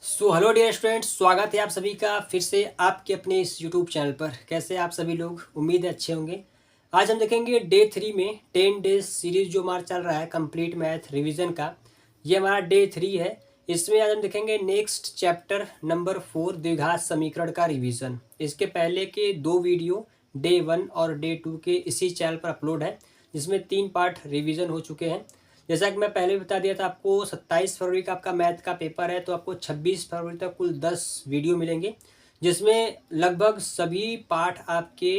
Hello dear students, स्वागत है आप सभी का फिर से आपके अपने इस यूट्यूब चैनल पर। कैसे आप सभी लोग? उम्मीद है अच्छे होंगे। आज हम देखेंगे डे 3 में 10 डेज सीरीज जो हमारा चल रहा है कंप्लीट मैथ रिवीजन का। ये हमारा डे 3 है। इसमें आज हम देखेंगे नेक्स्ट चैप्टर नंबर 4 द्विघात समीकरण का रिवीजन। इसके पहले के 2 वीडियो डे 1 और डे 2 के इसी चैनल पर अपलोड है, जिसमें 3 पार्ट रिवीजन हो चुके हैं। जैसा कि मैं पहले भी बता दिया था आपको, 27 फरवरी का आपका मैथ का पेपर है, तो आपको 26 फरवरी तक कुल 10 वीडियो मिलेंगे, जिसमें लगभग सभी पाठ आपके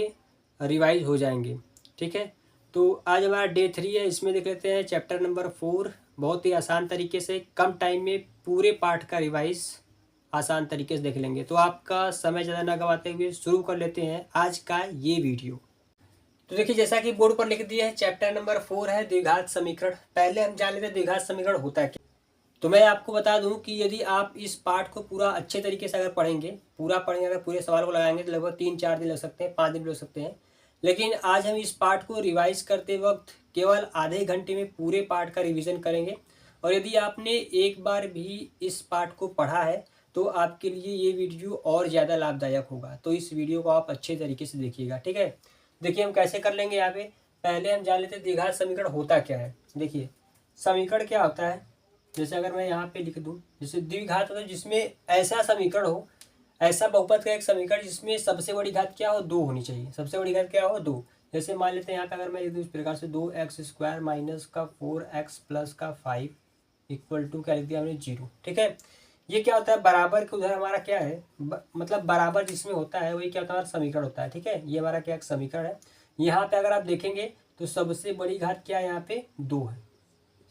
रिवाइज हो जाएंगे। ठीक है, तो आज हमारा डे 3 है। इसमें देख लेते हैं चैप्टर नंबर 4। बहुत ही आसान तरीके से कम टाइम में पूरे पाठ का रिवाइज आसान तरीके से देख लेंगे। तो आपका समय ज़्यादा ना गवाते हुए शुरू कर लेते हैं आज का ये वीडियो। तो देखिए, जैसा कि बोर्ड पर लिख दिया है, चैप्टर नंबर 4 है द्विघात समीकरण। पहले हम जान लेते हैं द्विघात समीकरण होता है क्या। तो मैं आपको बता दूं कि यदि आप इस पाठ को पूरा अच्छे तरीके से अगर पढ़ेंगे, अगर पूरे सवाल को लगाएंगे, तो लगभग 3-4 दिन लग सकते हैं, 5 दिन भी लग सकते हैं। लेकिन आज हम इस पाठ को रिवाइज करते वक्त केवल आधे घंटे में पूरे पाठ का रिविजन करेंगे। और यदि आपने एक बार भी इस पाठ को पढ़ा है तो आपके लिए ये वीडियो और ज़्यादा लाभदायक होगा। तो इस वीडियो को आप अच्छे तरीके से देखिएगा। ठीक है, देखिए हम कैसे कर लेंगे। यहाँ पे पहले हम जान लेते हैं द्विघात समीकरण होता क्या है। देखिए, समीकरण क्या होता है, जैसे अगर मैं यहाँ पे लिख दूँ, जैसे द्विघात होता है जिसमें ऐसा समीकरण हो, ऐसा बहुपद का एक समीकरण जिसमें सबसे बड़ी घात क्या हो, 2 होनी चाहिए। सबसे बड़ी घात क्या हो, 2। जैसे मान लेते हैं यहाँ पे अगर मैं लिख दूँ इस प्रकार से, 2x² माइनस का 4x प्लस का 5 इक्वल टू क्या लिख दिया हमने, 0। ठीक है, ये क्या होता है, बराबर के उधर हमारा क्या है, मतलब बराबर जिसमें होता है वही क्या होता है, हमारा समीकरण होता है। ठीक है, ये हमारा क्या एक समीकरण है। यहाँ पे अगर आप देखेंगे तो सबसे बड़ी घात क्या है, यहाँ पे 2 है।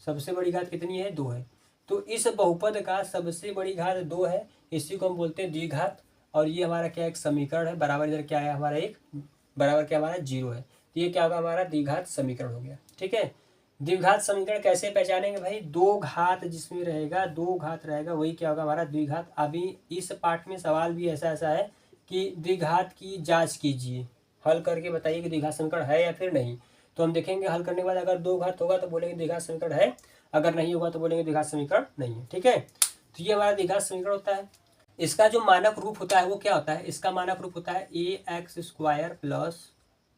सबसे बड़ी घात कितनी है, 2 है। तो इस बहुपद का सबसे बड़ी घात 2 है, इसी को हम बोलते हैं द्विघात। और ये हमारा क्या एक समीकरण है, बराबर इधर क्या है हमारा, एक बराबर क्या हमारा 0 है। तो ये क्या होगा, हमारा द्विघात समीकरण हो गया। ठीक है, द्विघात समीकरण कैसे पहचानेंगे भाई, 2 घात जिसमें रहेगा, 2 घात रहेगा, वही क्या होगा, हमारा द्विघात। अभी इस पाठ में सवाल भी ऐसा ऐसा है कि द्विघात की जांच कीजिए, हल करके बताइए कि द्विघात समीकरण है या फिर नहीं। तो हम देखेंगे हल करने के बाद, अगर 2 घात होगा तो बोलेंगे द्विघात समीकरण है, अगर नहीं होगा तो बोलेंगे द्विघात समीकरण नहीं है। ठीक है, तो ये हमारा द्विघात समीकरण होता है। इसका जो मानक रूप होता है वो क्या होता है, इसका मानक रूप होता है ax² plus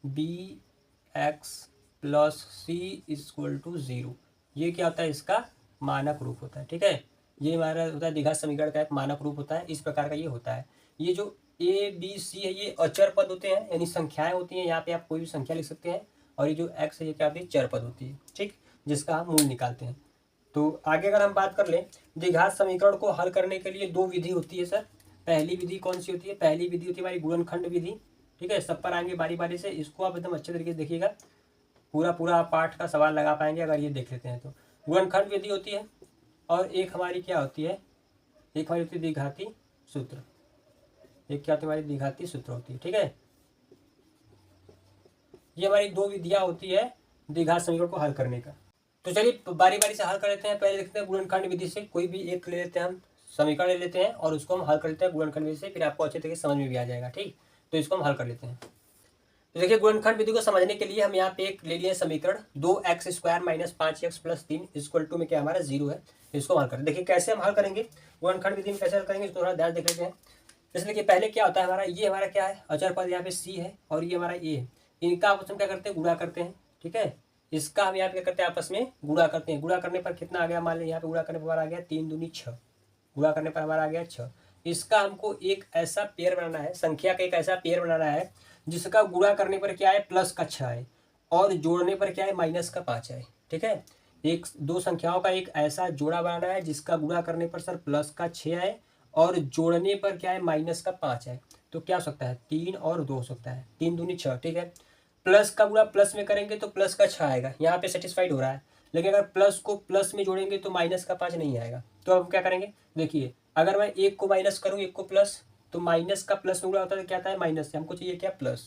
bx plus C equal to 0। ये क्या होता है, इसका मानक रूप होता है। ठीक है, ये हमारा होता है द्विघात समीकरण का एक मानक रूप होता है। इस प्रकार का ये होता है। ये जो ए बी सी है ये अचर पद होते हैं, यानी संख्याएं होती हैं। यहाँ पे आप कोई भी संख्या लिख सकते हैं। और ये जो एक्स है ये क्या होती है, चर पद होती है। ठीक, जिसका हम मूल निकालते हैं। तो आगे अगर हम बात कर लें, द्विघात समीकरण को हल करने के लिए 2 विधि होती है सर। पहली विधि कौन सी होती है, पहली विधि होती है हमारी गुणनखंड विधि। ठीक है, सब पर आएंगे बारी बारी से, इसको आप एकदम अच्छे तरीके से देखिएगा, पूरा आप पाठ का सवाल लगा पाएंगे अगर ये देख लेते हैं तो। गुणनखंड विधि होती है, और एक हमारी क्या होती है, एक हमारी होती है द्विघाती सूत्र। एक क्या होती है, हमारी द्विघाती सूत्र होती है। ठीक है, ये हमारी 2 विधियां होती है द्विघात समीकरण को हल करने का। तो चलिए बारी बारी से हल कर लेते हैं। पहले देखते हैं गुणनखंड विधि से, कोई भी एक ले लेते हैं, हम समीकरण ले लेते हैं और उसको हम हल कर लेते हैं गुणनखंड विधि से, फिर आपको अच्छे तरीके से समझ में भी आ जाएगा। ठीक, तो इसको हम हल कर लेते हैं। तो देखिए, गुणनखंड विधि को समझने के लिए हम यहाँ पे एक ले लिए समीकरण, 2x² minus 5x plus 3 equal to में क्या हमारा 0 है। इसको हल करें। देखिए कैसे हम हल करेंगे, गुणनखंड विधि में कैसे हल करेंगे इसको थोड़ा ध्यान देख लेते हैं। जैसे देखिए, पहले क्या होता है हमारा, ये हमारा क्या है, अचर पद यहाँ पे c है और ये हमारा a है। इनका आपस में क्या करते हैं, गुणा करते हैं। ठीक है, इसका हम यहाँ पे क्या करते हैं, आपस में गुणा करते हैं। गुणा करने पर कितना आ गया, मान लीजिए यहाँ पे गुणा करने पर हमारा आ गया 3 दूनी 6। गुणा करने पर हमारा आ गया 6। इसका हमको एक ऐसा पेयर बनाना है, संख्या का एक ऐसा पेयर बनाना है जिसका गुणा करने पर क्या है, प्लस का 6 है, और जोड़ने पर क्या है, माइनस का 5 है। ठीक है, एक 2 संख्याओं का एक ऐसा जोड़ा बनाना है जिसका गुणा करने पर सर प्लस का 6 है और जोड़ने पर क्या है, माइनस का 5 है। तो क्या हो सकता है, 3 और 2 हो सकता है, 3 दूनी 6। ठीक है, प्लस का गुणा प्लस में करेंगे तो प्लस का 6 आएगा, यहाँ पे सेटिस्फाइड हो रहा है। लेकिन अगर प्लस को प्लस में जोड़ेंगे तो माइनस का 5 नहीं आएगा। तो हम क्या करेंगे, देखिए अगर मैं एक को माइनस करूँ, एक को प्लस, तो माइनस का प्लस में गुणा होता है तो क्या आता है, माइनस से। हमको चाहिए क्या, प्लस।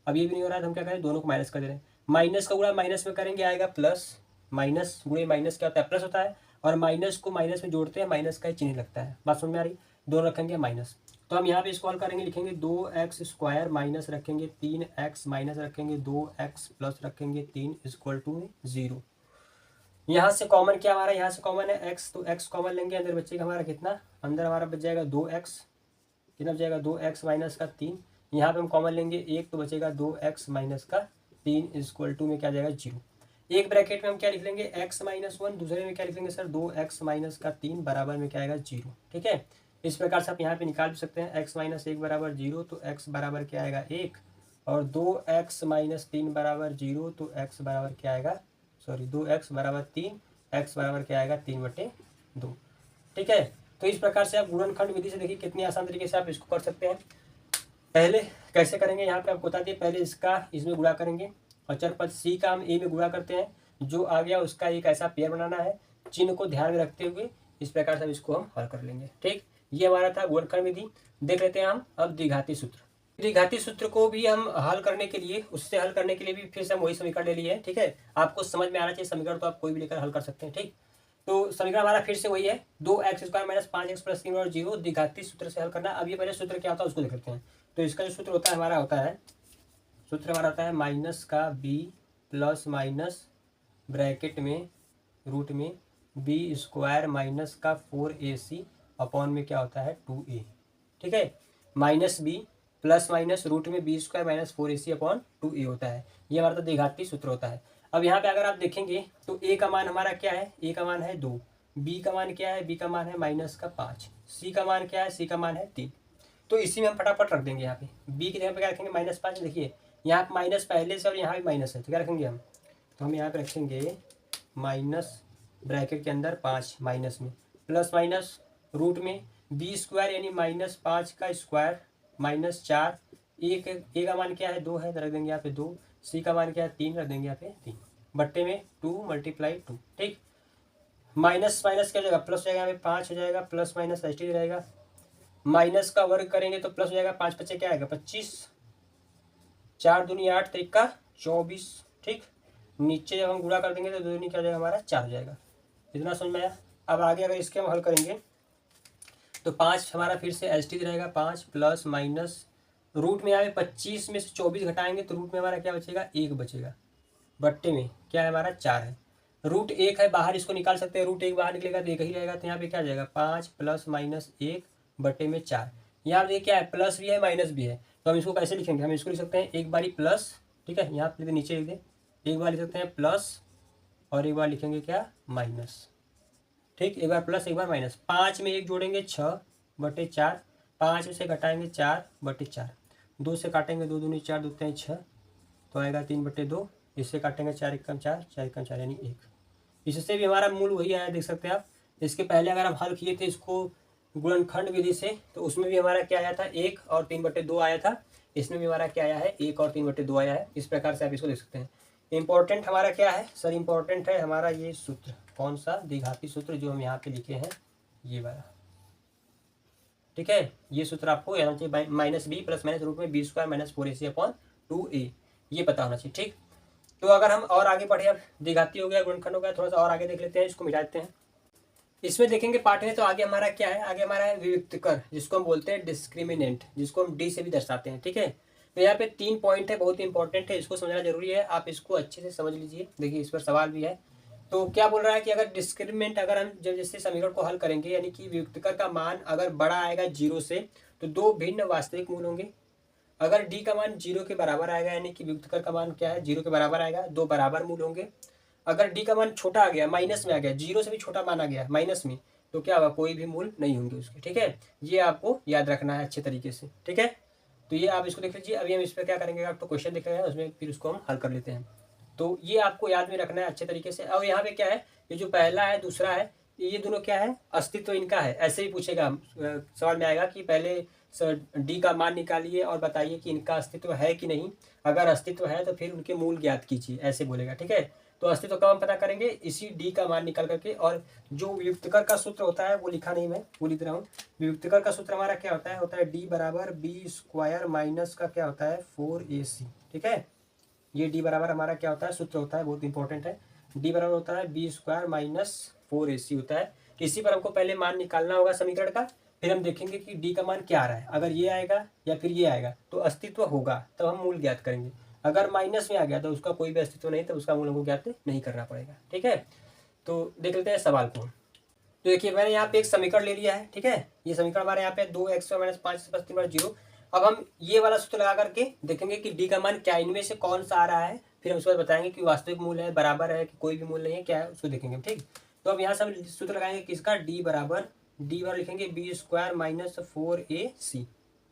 अब ये भी नहीं हो रहा है तो हम क्या करें, दोनों को माइनस कर दे रहे हैं। माइनस का गुणा माइनस में करेंगे आएगा प्लस, माइनस गुणे माइनस क्या होता है, प्लस होता है। और माइनस को माइनस में जोड़ते हैं, माइनस का ही चिन्ह लगता है। बात समझ में आ रही, दोनों रखेंगे माइनस। तो हम यहाँ पे इसको हल करेंगे, लिखेंगे 2x² माइनस रखेंगे 3x माइनस रखेंगे 2x प्लस रखेंगे 3 इक्वल टू 0। यहाँ से कॉमन क्या हमारा, यहाँ से कॉमन है x, तो x कॉमन लेंगे, अंदर बचेगा हमारा कितना, अंदर हमारा बच जाएगा 2x, कितना बचेगा 2x माइनस का 3, यहाँ पे हम कॉमन लेंगे 1 तो बचेगा 2x माइनस का 3 इक्वल टू में क्या जाएगा 0। एक ब्रैकेट में हम क्या लिख लेंगे x माइनस 1, दूसरे में क्या लिख लेंगे सर 2x माइनस का 3 बराबर में क्या आएगा 0। ठीक है, इस प्रकार से आप यहाँ पे निकाल भी सकते हैं x माइनस 1 बराबर 0, तो x बराबर क्या आएगा 1, और 2x माइनस 3 बराबर 0, तो x बराबर क्या आएगा, सॉरी 2x बराबर 3, x बराबर क्या आएगा 3/2। ठीक है, तो इस प्रकार से आप गुणनखंड विधि से देखिए कितनी आसान तरीके से आप इसको कर सकते हैं। पहले कैसे करेंगे यहाँ पे आपको बता दिए, पहले इसका इसमें गुणा करेंगे और चर पद c का हम a में गुणा करते हैं, जो आ गया उसका एक ऐसा पेयर बनाना है, चिन्ह को ध्यान में रखते हुए इस प्रकार से इसको हम हल कर लेंगे। ठीक, ये हमारा था गुणनखंड विधि। देख लेते हैं हम अब द्विघाती सूत्र। द्विघाती सूत्र को भी हम हल करने के लिए, उससे हल करने के लिए भी फिर से हम वही समीकरण ले लिए हैं। ठीक है, आपको समझ में आना चाहिए समीकरण, तो आप कोई भी लेकर हल कर सकते हैं। ठीक, तो समीकरण हमारा फिर से वही है, 2x² माइनस 5x प्लस 3 और 0 द्विघाती सूत्र से हल करना। अब ये पहले सूत्र क्या होता है उसको देख लेते हैं। तो इसका जो सूत्र होता है हमारा होता है, सूत्र हमारा होता है माइनस का b प्लस माइनस ब्रैकेट में रूट में b² माइनस का 4ac अपॉन में क्या होता है 2a। ठीक है, minus b plus minus root में b² minus 4ac upon 2a होता है। ये हमारा तो द्विघाती सूत्र होता है। अब यहाँ पे अगर आप देखेंगे तो a का मान हमारा क्या है, a का मान है 2, b का मान क्या है, b का मान है माइनस का 5, c का मान क्या है, c का मान है 3। तो इसी में हम फटाफट रख देंगे। यहाँ पे b की जगह पे क्या रखेंगे -5। देखिए यहाँ पे माइनस पहले से और यहाँ भी माइनस है, तो क्या रखेंगे हम, तो हम यहाँ पे रखेंगे माइनस ब्रैकेट के अंदर 5 माइनस में प्लस माइनस रूट में b² यानी -5 का स्क्वायर माइनस 4, ए का मान क्या है 2 है, तो रख देंगे यहाँ पे 2, c का मान क्या है 3, रख देंगे यहाँ पे 3 बट्टे में 2 × 2। ठीक, माइनस माइनस क्या हो जाएगा प्लस हो जाएगा, यहाँ पे 5 हो जाएगा, प्लस माइनस एच रहेगा, माइनस का वर्ग करेंगे तो प्लस हो जाएगा, 5 बच्चे क्या आएगा 25, 4 दूनी 8 3 24। ठीक, नीचे जब हम गुणा कर देंगे तो 2 दूनी क्या हो जाएगा हमारा 4 हो जाएगा। इतना समझ में आया। अब आगे अगर इसके हम हल करेंगे तो 5 हमारा फिर से एच रहेगा, 5 प्लस माइनस रूट में यहाँ पे 25 में से 24 घटाएंगे तो रूट में हमारा क्या बचेगा 1 बचेगा, बट्टे में क्या है हमारा 4 है, रूट 1 है बाहर, इसको निकाल सकते हैं, रूट 1 बाहर निकलेगा तो 1 ही रहेगा, तो यहाँ पे क्या आ जाएगा 5 प्लस माइनस 1 बट्टे में 4। यहाँ पे क्या है प्लस भी है माइनस भी है, तो हम इसको कैसे लिखेंगे, हम इसको लिख सकते हैं एक बारी प्लस, ठीक है, यहाँ पे नीचे लिख दें, एक बार लिख सकते हैं प्लस और एक बार लिखेंगे क्या माइनस। ठीक, एक बार प्लस एक बार माइनस, 5 में 1 जोड़ेंगे 6/4, 5 में से घटाएंगे 4/4, 2 से काटेंगे 2 दूनी 4, 2 3 6, तो आएगा 3/2, इससे काटेंगे 4 × 4, 4 × 4 यानी 1। इससे भी हमारा मूल वही आया, देख सकते हैं आप। इसके पहले अगर हम हल किए थे इसको गुणनखंड विधि से, तो उसमें भी हमारा क्या आया था 1 और 3/2 आया था, इसमें भी हमारा क्या आया है 1 और 3/2 आया है। इस प्रकार से आप इसको देख सकते हैं। इंपॉर्टेंट हमारा क्या है सर, इंपॉर्टेंट है हमारा ये सूत्र, कौन सा, द्विघाती सूत्र, जो हम यहाँ पे लिखे हैं ये वाला। ठीक है, ये सूत्र आपको याद होना चाहिए, minus b plus minus root में b² minus 4ac upon 2a, ये पता होना चाहिए। ठीक, तो अगर हम और आगे बढ़े, अब द्विघाती हो गया, गुणनखंड हो गया, थोड़ा सा और आगे देख लेते हैं, इसको मिटा देते हैं। इसमें देखेंगे पार्ट में, तो आगे हमारा क्या है, आगे हमारा है वियुक्तकर, जिसको हम बोलते हैं डिस्क्रिमिनेंट, जिसको हम डी से भी दर्शाते हैं। ठीक है, तो यहाँ पे 3 पॉइंट है, बहुत इंपॉर्टेंट है, इसको समझना जरूरी है, आप इसको अच्छे से समझ लीजिए। देखिए इस पर सवाल भी है। तो क्या बोल रहा है कि अगर डिस्क्रिमिनेंट, अगर हम जब जैसे समीकरण को हल करेंगे, यानी कि वियुक्तकर का मान अगर बड़ा आएगा 0 से, तो 2 भिन्न वास्तविक मूल होंगे। अगर डी का मान 0 के बराबर आएगा, यानी कि वियुक्तकर का मान क्या है 0 के बराबर आएगा, 2 बराबर मूल होंगे। अगर डी का मान छोटा आ गया, माइनस में आ गया, 0 से भी छोटा मान आ गया माइनस में, तो क्या होगा कोई भी मूल नहीं होंगे उसके। ठीक है, ये आपको याद रखना है अच्छे तरीके से। ठीक है, तो ये आप इसको देख लीजिए। अभी हम इस पर क्या करेंगे, आपको क्वेश्चन दिख रहे हैं उसमें, फिर उसको हम हल कर लेते हैं। तो ये आपको याद में रखना है अच्छे तरीके से। अब यहाँ पे क्या है, ये जो पहला है दूसरा है, ये दोनों क्या है, अस्तित्व इनका है। ऐसे ही पूछेगा सवाल में आएगा कि पहले डी का मान निकालिए और बताइए कि इनका अस्तित्व है कि नहीं। अगर अस्तित्व है तो फिर उनके मूल ज्ञात कीजिए, ऐसे बोलेगा। ठीक है, तो अस्तित्व का हम पता करेंगे इसी डी का मान निकाल करके। और जो वियुक्तकर का सूत्र होता है वो लिखा नहीं, मैं वो लिख रहा हूँ। वियुक्तकर का सूत्र हमारा क्या होता है डी बराबर b² माइनस का क्या होता है 4ac। ठीक है, ये डी बराबर हमारा क्या होता है सूत्र होता है, बहुत इंपॉर्टेंट है। डी बराबर होता है b² माइनस 4ac होता है। इसी पर हमको पहले मान निकालना होगा समीकरण का, फिर हम देखेंगे कि डी का मान क्या आ रहा है। अगर ये आएगा या फिर ये आएगा तो अस्तित्व होगा, तब हम मूल ज्ञात करेंगे। अगर माइनस में आ गया तो उसका कोई भी अस्तित्व नहीं, तो उसका मूल हमको ज्ञात नहीं करना पड़ेगा। ठीक है, तो देख लेते हैं सवाल को। तो देखिए मैंने यहाँ पे एक समीकरण ले लिया है, ठीक है। ये समीकरण हमारे यहाँ पे 2x2 - 5 + 3 0। अब हम ये वाला सूत्र लगा करके देखेंगे कि डी का मान क्या इनमें से कौन सा आ रहा है, फिर हम उसके बाद बताएंगे कि वास्तविक मूल है, बराबर है कि कोई भी मूल नहीं है, क्या है उसको देखेंगे, ठीक। तो अब यहाँ से हम सूत्र लगाएंगे किसका, डी बराबर लिखेंगे b² - 4ac,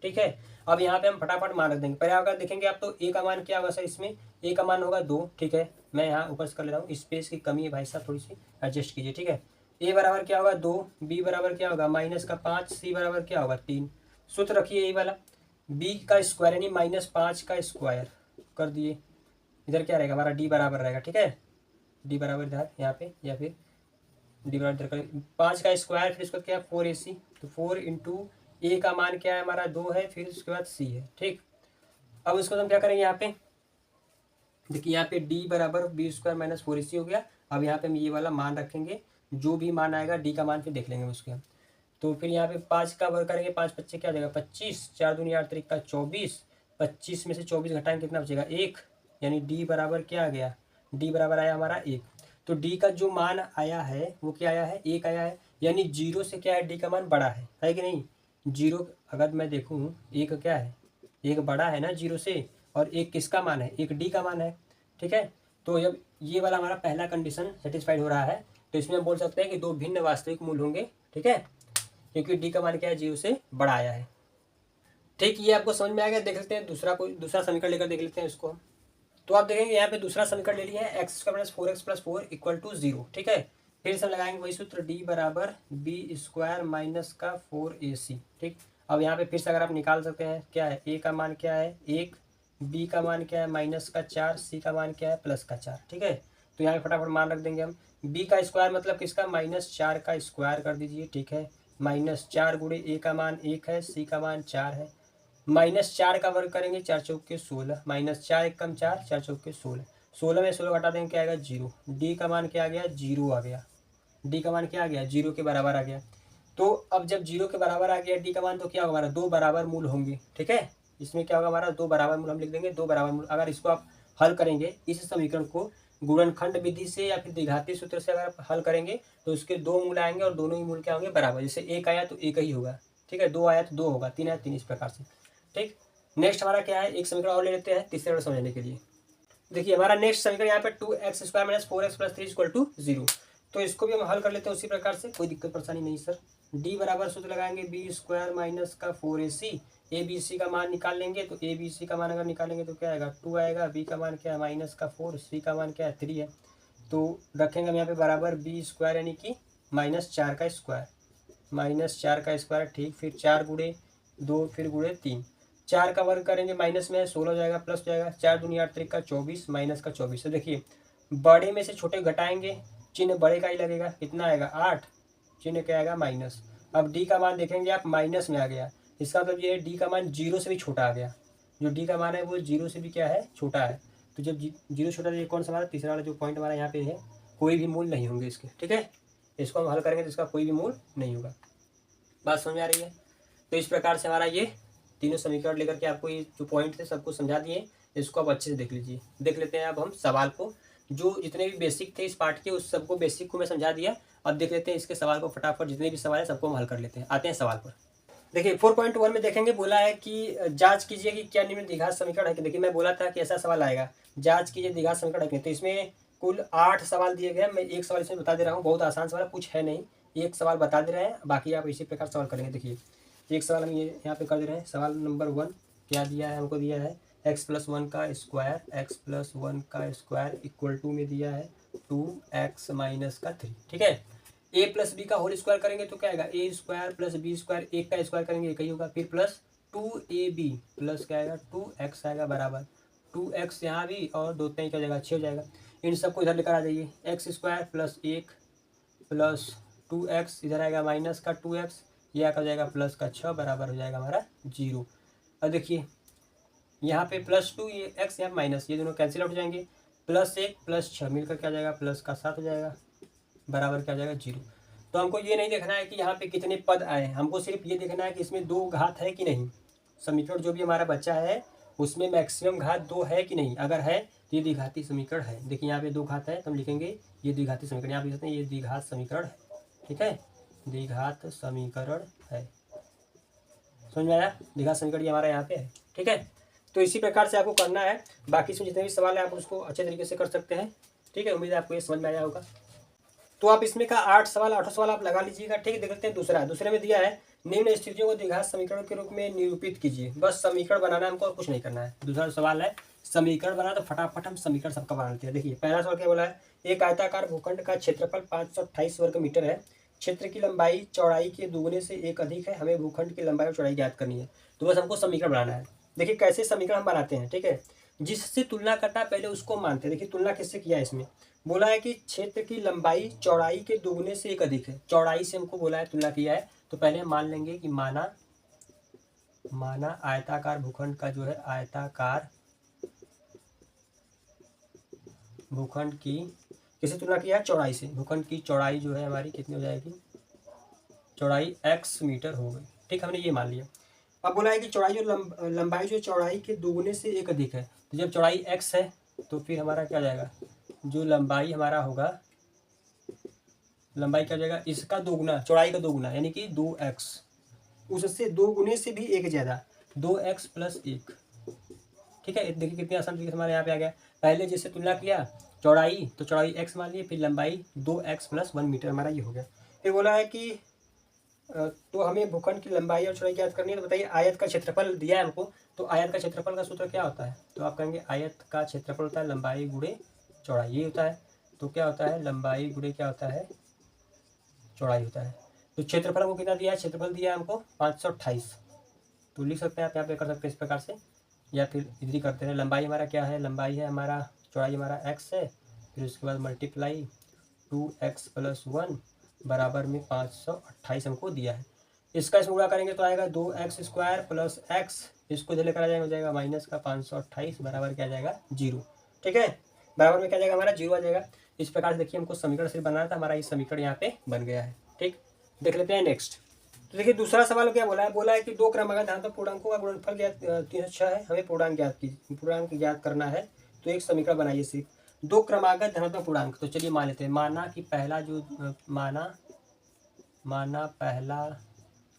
ठीक है। अब यहाँ पे हम फटाफट मान रख देंगे। पहले अगर देखेंगे आप तो ए का मान क्या होगा सर, इसमें ए का मान होगा 2, ठीक है। मैं यहाँ ऊपर से कर ले रहा हूँ, स्पेस की कमी है भाई साहब, थोड़ी सी एडजस्ट कीजिए, ठीक है। ए बराबर क्या होगा 2, बी बराबर क्या होगा -5, सी बराबर क्या होगा 3। सूत्र रखिए यही वाला, बी का स्क्वायर यानी -5 का स्क्वायर कर दिए। इधर क्या रहेगा हमारा, डी बराबर रहेगा, ठीक है। डी बराबर इधर यहाँ पे, या फिर डी बराबर इधर करें 5 का स्क्वायर, फिर इसको क्या है 4ac, तो 4 इंटू ए का मान क्या है हमारा 2 है, फिर उसके बाद सी है, ठीक। अब इसको हम क्या करेंगे यहाँ पे, देखिए यहाँ पे डी बराबर b² - 4ac हो गया। अब यहाँ पे हम ये वाला मान रखेंगे, जो भी मान आएगा डी का मान फिर देख लेंगे उसके हम। तो फिर यहाँ पे 5 का वर्ग करेंगे, 5 5 क्या आ जाएगा 25, 4 दूनी 8 3 का 24, 25 में से 24 घटाएंगे कितना बचेगा 1, यानी डी बराबर क्या आ गया, डी बराबर आया हमारा 1। तो डी का जो मान आया है वो क्या आया है, 1 आया है, यानी 0 से क्या है डी का मान बड़ा है कि नहीं। 0 अगर मैं देखूँ, 1 क्या है, 1 बड़ा है ना 0 से, और 1 किसका मान है, 1 डी का मान है, ठीक है। तो जब ये वाला हमारा पहला कंडीशन सेटिस्फाइड हो रहा है, तो इसमें हम बोल सकते हैं कि दो भिन्न वास्तविक मूल होंगे, ठीक है, क्योंकि डी का मान क्या है 0 से बड़ा आया है, ठीक। ये आपको समझ में आ गया। देख लेते हैं दूसरा समीकरण लेकर देख लेते हैं इसको। तो आप देखेंगे यहाँ पे दूसरा समीकरण ले लिया है, x² - 4x + 4 = 0, ठीक है। फिर से लगाएंगे वही सूत्र, डी बराबर b² - 4ac, ठीक। अब यहाँ पे फिर से अगर आप निकाल सकते हैं, क्या है ए का मान क्या है 1, बी का मान क्या है -4, सी का मान क्या है +4, ठीक है। तो यहाँ पे फटाफट मान रख देंगे हम, बी का स्क्वायर मतलब किसका -4 का स्क्वायर कर दीजिए, ठीक है। -4 गुणे ए का मान 1 है, सी का मान 4 है, -4 का वर्ग करेंगे 4 चौके 16, -4 × 4 4 चौके 16, 16 में 16 घटा देंगे क्या आएगा 0। डी का मान क्या आ गया 0 आ गया, डी का मान क्या आ गया 0 के बराबर आ गया। तो अब जब 0 के बराबर आ गया डी का मान, तो क्या होगा हमारा 2 बराबर मूल होंगे, ठीक है। इसमें क्या होगा हमारा 2 बराबर मूल, हम लिख देंगे 2 बराबर मूल। अगर इसको आप हल करेंगे इस समीकरण को गुणनखंड विधि से या फिर द्विघाती सूत्र से अगर आप हल करेंगे, तो उसके 2 मूल आएंगे और दोनों ही मूल क्या होंगे बराबर। जैसे 1 आया तो 1 ही होगा, ठीक है, 2 आया तो 2 होगा, 3 आया 3, इस प्रकार से, ठीक। नेक्स्ट हमारा क्या है, एक समीकरण और ले लेते हैं तीसरे बार समझने के लिए। देखिए हमारा नेक्स्ट समीकरण यहाँ पे 2x² - 4x + 3 = 0। तो इसको भी हम हल कर लेते हैं उसी प्रकार से, कोई दिक्कत परेशानी नहीं सर। डी बराबर सूत्र लगाएंगे b² - 4ac, A B C का मान निकाल लेंगे। तो ए बी सी का मान अगर निकालेंगे तो क्या आएगा 2 आएगा, बी का मान क्या है -4, सी का मान क्या है 3 है। तो रखेंगे हम यहाँ पे बराबर b² यानी कि -4 का स्क्वायर, -4 का स्क्वायर, ठीक। फिर 4 गुणे 2, फिर गुणे 3, 4 का वर्ग करेंगे माइनस में 16 जाएगा, प्लस जाएगा, 4 दूनी 8 3 का 24, माइनस का 24। तो देखिए बड़े में से छोटे घटाएंगे, चिन्ह बड़े का ही लगेगा, कितना आएगा 8, चिन्ह क्या आएगा माइनस। अब डी का मान देखेंगे आप माइनस में आ गया, इसका मतलब ये है डी का मान 0 से भी छोटा आ गया। जो डी का मान है वो 0 से भी क्या है छोटा है। तो जब 0 छोटा, तो ये कौन सा हमारा तीसरा वाला जो पॉइंट हमारा यहाँ पे है, कोई भी मूल नहीं होंगे इसके, ठीक है। इसको हम हल करेंगे तो इसका कोई भी मूल नहीं होगा। बात समझ में आ रही है। तो इस प्रकार से हमारा ये तीनों समीकरण लेकर के आपको ये जो पॉइंट थे सबको समझा दिए, इसको आप अच्छे से देख लीजिए। देख लेते हैं अब हम सवाल को, जो जितने भी बेसिक थे इस पार्ट के उस सबको बेसिक को मैं समझा दिया। अब देख लेते हैं इसके सवाल को फटाफट, जितने भी सवाल है सबको हम हल कर लेते हैं। आते हैं सवाल पर। देखिए 4.1 में देखेंगे, बोला है कि जांच कीजिए कि क्या निम्न द्विघात समीकरण है कि। देखिए मैं बोला था कि ऐसा सवाल आएगा, जांच कीजिए द्विघात समीकरण है कि। तो इसमें कुल 8 सवाल दिए गए हैं, मैं एक सवाल इसमें बता दे रहा हूँ, बहुत आसान सवाल कुछ है नहीं, एक सवाल बता दे रहे हैं, बाकी आप इसी प्रकार सवाल करेंगे। देखिए एक सवाल हम ये यहाँ पे कर दे रहे हैं। सवाल नंबर 1 क्या दिया है, हमको दिया है x+1 का स्क्वायर, x+1 का स्क्वायर इक्वल टू में दिया है 2x - 3, ठीक है। a + b का होल स्क्वायर करेंगे तो क्या आएगा a² + b², 1 का स्क्वायर करेंगे 1 ही होगा, फिर प्लस 2ab प्लस क्या आएगा 2x आएगा बराबर 2x यहाँ भी, और 2 3 क्या जाएगा 6 हो जाएगा। इन सबको इधर लेकर आ जाइए, x² + 1 प्लस 2x, इधर आएगा माइनस का 2x, यह आ जाएगा प्लस का 6, बराबर हो जाएगा हमारा 0। अब देखिए यहाँ पे +2, ये x यहाँ माइनस, ये दोनों कैंसिल आउट हो जाएंगे, +1 + 6 मिलकर क्या जाएगा प्लस का 7 हो जाएगा, बराबर क्या हो जाएगा 0। तो हमको ये नहीं देखना है कि यहाँ पे कितने पद आए, हमको सिर्फ ये देखना है कि इसमें 2 घात है कि नहीं। समीकरण जो भी हमारा बच्चा है उसमें मैक्सिमम घात 2 है कि नहीं, अगर है तो ये द्विघाती समीकरण है। देखिए यहाँ पे 2 घात है तो हम लिखेंगे ये द्विघाती समीकरण, यहाँ पे लिखते हैं ये द्विघात समीकरण है। ठीक है, द्विघात समीकरण है। समझ में आया, द्विघात समीकरण ये हमारा यहाँ पे है। ठीक है, तो इसी प्रकार से आपको करना है। बाकी इसमें जितने भी सवाल है आप उसको अच्छे तरीके से कर सकते हैं। ठीक है, उम्मीद है आपको ये समझ में आया होगा। तो आप इसमें का 8 सवाल 8 सवाल आप लगा लीजिएगा। ठीक है, देख लेते हैं दूसरे में दिया है निम्न स्थितियों को द्विघात समीकरण के रूप में निरूपित कीजिए। बस समीकरण बनाना है हमको और कुछ नहीं करना है। दूसरा सवाल है समीकरण बना, तो फटाफट हम समीकरण सबका बना लेते हैं। देखिए पहला सवाल क्या बोला है, एक आयताकार भूखंड का क्षेत्रफल 528 वर्ग मीटर है, क्षेत्र की लंबाई चौड़ाई के दुगने से एक अधिक है, हमें भूखंड की लंबाई और चौड़ाई ज्ञात करनी है। तो बस हमको समीकरण बनाना है। देखिए कैसे समीकरण हम बनाते हैं। ठीक है, जिससे तुलना करता है पहले उसको मानते हैं। देखिए तुलना किससे किया है, इसमें बोला है कि क्षेत्र की लंबाई चौड़ाई के दुगने से एक अधिक है, चौड़ाई से हमको बोला है तुलना किया है। तो पहले हम मान लेंगे कि माना आयताकार भूखंड का जो है आयताकार भूखंड की किससे तुलना किया है, चौड़ाई से। भूखंड की चौड़ाई जो है हमारी कितनी हो जाएगी, चौड़ाई x मीटर हो गई। ठीक, हमने ये मान लिया। अब बोला है कि चौड़ाई जो लंबाई जो चौड़ाई के दुगने से एक अधिक है, तो जब चौड़ाई x है तो फिर हमारा क्या जाएगा, जो लंबाई हमारा होगा, लंबाई क्या जाएगा, इसका दोगुना, चौड़ाई का दोगुना यानी कि 2x, उससे 2 गुने से भी एक ज़्यादा, 2x + 1। ठीक है, देखिए कितनी आसान तरीके से हमारे यहाँ पे आ गया। पहले जैसे तुलना किया चौड़ाई, तो चौड़ाई x मान लिए, फिर लंबाई 2x + 1 मीटर हमारा ये हो गया। फिर बोला है कि तो हमें भूखंड की लंबाई और चौड़ाई ज्ञात करनी है। तो बताइए आयत का क्षेत्रफल दिया है हमको, तो आयत का क्षेत्रफल का सूत्र क्या होता है, तो आप कहेंगे आयत का क्षेत्रफल होता है लंबाई गुणे चौड़ाई, ये होता है। तो क्या होता है, लंबाई गुणे क्या होता है, चौड़ाई होता है। तो क्षेत्रफल हमको कितना दिया है, क्षेत्रफल दिया है हमको 528। तो लिख सकते हैं आप यहाँ पे, कर सकते हैं इस प्रकार से, या फिर इधर ही करते हैं। लंबाई हमारा क्या है, लंबाई है हमारा, चौड़ाई हमारा x है, फिर उसके बाद मल्टीप्लाई 2x + 1 बराबर में 528 हमको दिया है। इसका इसमें गुणा करेंगे तो आएगा 2x² + x, इसको इधर लेकर आ जाएगा, हो जाएगा माइनस का 528 बराबर क्या आ जाएगा 0। ठीक है, बराबर में क्या जाएगा हमारा 0 आ जाएगा। इस प्रकार से देखिए हमको समीकरण सिर्फ बनाना था, हमारा ये समीकरण यहाँ पे बन गया है। ठीक, देख लेते हैं नेक्स्ट। तो देखिए दूसरा सवाल क्या बोला है कि 2 क्रमागत धनात्मक पूर्णांकों का गुणनफल ज्ञात 306 है, हमें पूर्णांक ज्ञात करना है। तो एक समीकरण बनाइए सिर्फ 2 क्रमागत धनात्मक पूर्णांक। तो चलिए मान लेते हैं, माना कि पहला जो माना पहला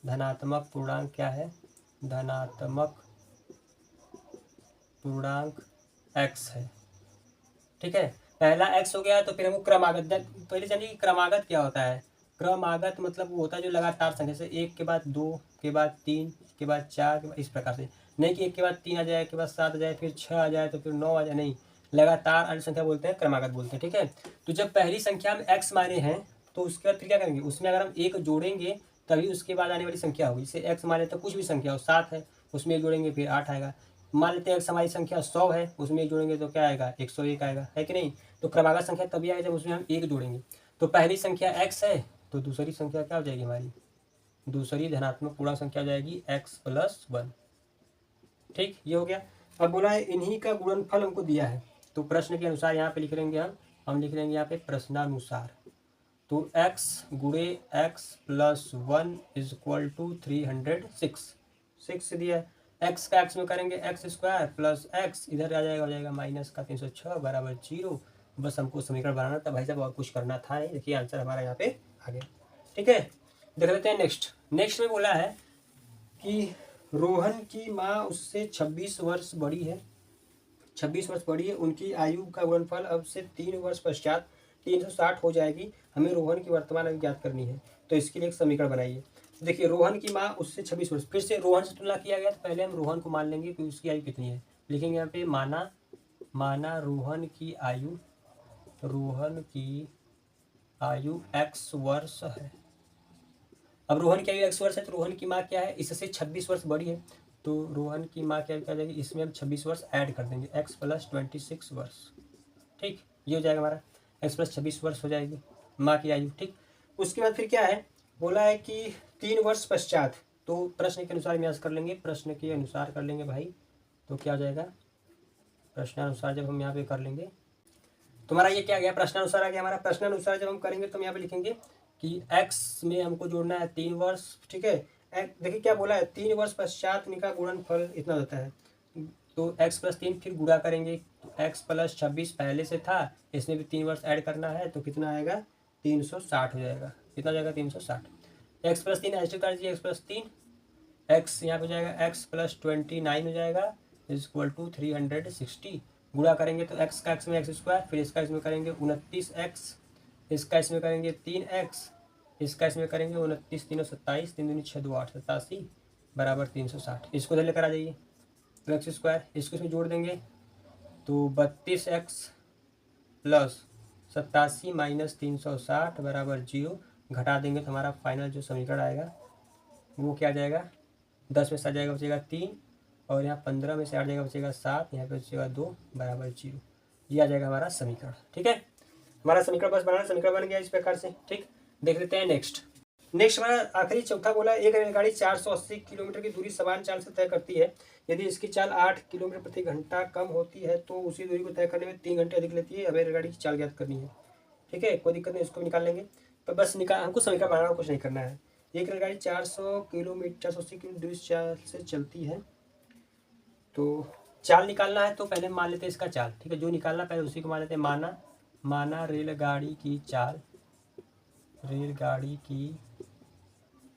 धनात्मक पूर्णांक क्या है, धनात्मक पूर्णांक x है। ठीक है, पहला x हो गया, तो फिर हमको क्रमागत, पहले जानिए क्रमागत क्या होता है। क्रमागत मतलब वो होता है जो लगातार संख्या से 1 के बाद 2 के बाद 3 के बाद 4 के बाद, इस प्रकार से नहीं कि 1 के बाद 3 आ जाए, के बाद 7 आ जाए, फिर 6 आ जाए, तो फिर 9 आ जाए, नहीं, लगातार अन्य संख्या बोलते हैं, क्रमागत बोलते हैं। ठीक है, तो जब पहली संख्या में x माने हैं तो उसके बाद फिर क्या करेंगे, उसमें अगर हम 1 जोड़ेंगे तभी उसके बाद आने वाली संख्या होगी। जैसे x माने तो कुछ भी संख्या हो, 7 है, उसमें 1 जोड़ेंगे फिर 8 आएगा। मान लेते हैं x हमारी संख्या 100 है, उसमें 1 जोड़ेंगे तो क्या आएगा, 101 आएगा, है कि नहीं। तो क्रमागत संख्या तभी आएगा जब उसमें हम 1 जोड़ेंगे। तो पहली संख्या x है, तो दूसरी संख्या क्या हो जाएगी हमारी, दूसरी धनात्मक पूर्णांक संख्या हो जाएगी x + 1। ठीक, ये हो गया। अब बोला है इन्हीं का गुणनफल हमको दिया है, तो प्रश्न के अनुसार यहाँ पे लिख लेंगे हम लिख लेंगे यहाँ पे प्रश्नानुसार। तो x गुणे x + 1 = 306, 6 दिया है। x का x में करेंगे x² + x, इधर आ जाएगा, हो जाएगा माइनस का 306 बराबर 0। बस हमको समीकरण बनाना था भाई साहब, और कुछ करना था नहीं। देखिए आंसर हमारा यहाँ पे आ गया। ठीक है, देख लेते हैं नेक्स्ट में बोला है कि रोहन की माँ उससे 26 वर्ष बड़ी है, 26 वर्ष बड़ी है, उनकी आयु का गुणनफल अब से 3 वर्ष पश्चात 360 हो जाएगी, हमें रोहन की वर्तमान आयु ज्ञात करनी है। तो इसके लिए एक समीकरण बनाइए। देखिए रोहन की माँ उससे 26 वर्ष, फिर से रोहन से तुलना किया गया, तो पहले हम रोहन को मान लेंगे कि उसकी आयु कितनी है। लिखेंगे यहाँ पे माना रोहन की आयु x वर्ष है। अब रोहन की आयु x वर्ष है, तो रोहन की माँ क्या है, इससे 26 वर्ष बड़ी है, तो रोहन की माँ क्या जाएगी, इसमें हम 26 वर्ष ऐड कर देंगे, x + 26 वर्ष। ठीक, ये हो जाएगा हमारा x + 26 वर्ष हो जाएगी माँ की आयु। ठीक, उसके बाद फिर क्या है, बोला है कि 3 वर्ष पश्चात, तो प्रश्न के अनुसार यहाँ कर लेंगे, प्रश्न के अनुसार कर लेंगे भाई। तो क्या हो जाएगा, प्रश्नानुसार जब हम यहाँ पे कर लेंगे, तुम्हारा ये क्या गया, प्रश्नानुसार आ गया हमारा। प्रश्नानुसार जब हम करेंगे तो हम यहाँ पे लिखेंगे कि x में हमको जोड़ना है 3 वर्ष। ठीक है, देखिए क्या बोला है, 3 वर्ष पश्चात इनका गुणनफल इतना होता है, तो एक्स प्लस 3 फिर गुणा करेंगे तो एक्स प्लस 26 पहले से था, इसमें भी 3 वर्ष ऐड करना है तो कितना आएगा 360 हो जाएगा। कितना जाएगा 360। एक्स प्लस 3 ऐसे कर दीजिए, एक्स प्लस 3 एक्स यहाँ पे हो जाएगा एक्स प्लस 29 हो जाएगा इज इक्वल टू 360। गुणा करेंगे तो एक्स का एक्स में एक्स स्क्वायर, फिर इसका इसमें करेंगे 29x, इसका इसमें करेंगे 3x, इसका इसमें करेंगे 29 3 27, 3 दूनी 6 2 8 87 बराबर 360। इसको इधर लेकर आ जाइए तो एक्स स्क्वायर, इसको इसमें जोड़ देंगे तो 32x प्लस 87 माइनस 360 बराबर 0। घटा देंगे तो हमारा फाइनल जो समीकरण आएगा वो क्या आ जाएगा, 10 में से आ जाएगा बचेगा 3 और यहाँ 15 में से आ जाएगा बचेगा 7, यहाँ पे बचेगा 2 बराबर 0। ये आ जाएगा हमारा समीकरण। ठीक है, हमारा समीकरण बस बनाना, समीकरण बन गया इस प्रकार से। ठीक, देख लेते हैं नेक्स्ट हमारा आखिरी चौथा बोला, एक रेलगाड़ी 480 किलोमीटर की दूरी समान चाल से तय करती है। यदि इसकी चाल 8 किलोमीटर प्रति घंटा कम होती है तो उसी दूरी को तय करने में 3 घंटे अधिक लेती है। हमें रेलगाड़ी की चाल ज्ञात करनी है। ठीक है, कोई दिक्कत नहीं, इसको निकाल लेंगे। तो बस हमको समीकरण बनाना, कुछ नहीं करना है। एक रेलगाड़ी 480 किलोमीटर दूरी चाल से चलती है, तो चाल निकालना है तो पहले मान लेते हैं इसका चाल। ठीक है, जो निकालना पहले उसी को मान लेते हैं। माना रेलगाड़ी की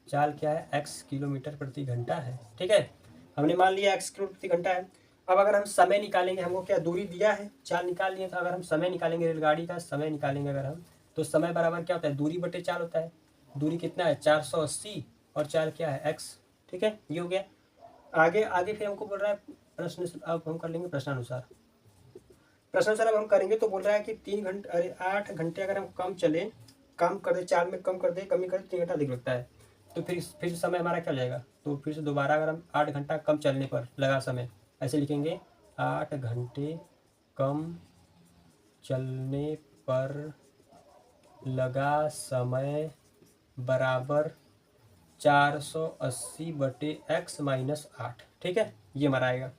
चाल क्या है, x किलोमीटर प्रति घंटा है। ठीक है, हमने मान लिया x किलोमीटर प्रति घंटा है। अब अगर हम समय निकालेंगे, हमको क्या दूरी दिया है, चाल निकाल लिए, तो अगर हम समय निकालेंगे, रेलगाड़ी का समय निकालेंगे अगर हम, तो समय बराबर क्या होता है, दूरी बटे चाल होता है। दूरी कितना है 480 और चाल क्या है x। ठीक है, ये हो गया। आगे फिर हमको बोल रहा है प्रश्न, अब हम कर लेंगे प्रश्नानुसार। अब हम करेंगे तो बोल रहा है कि 8 घंटे अगर हम कम कर दे, चाल में कम कर दे, कमी कर दे, 3 घंटा अधिक लगता है। तो फिर समय हमारा क्या हो जाएगा, तो फिर से दोबारा अगर हम 8 घंटा कम चलने पर लगा समय, ऐसे लिखेंगे 8 घंटे कम चलने पर लगा समय बराबर 480 बटे x माइनस 8। ठीक है, ये हमारा आएगा।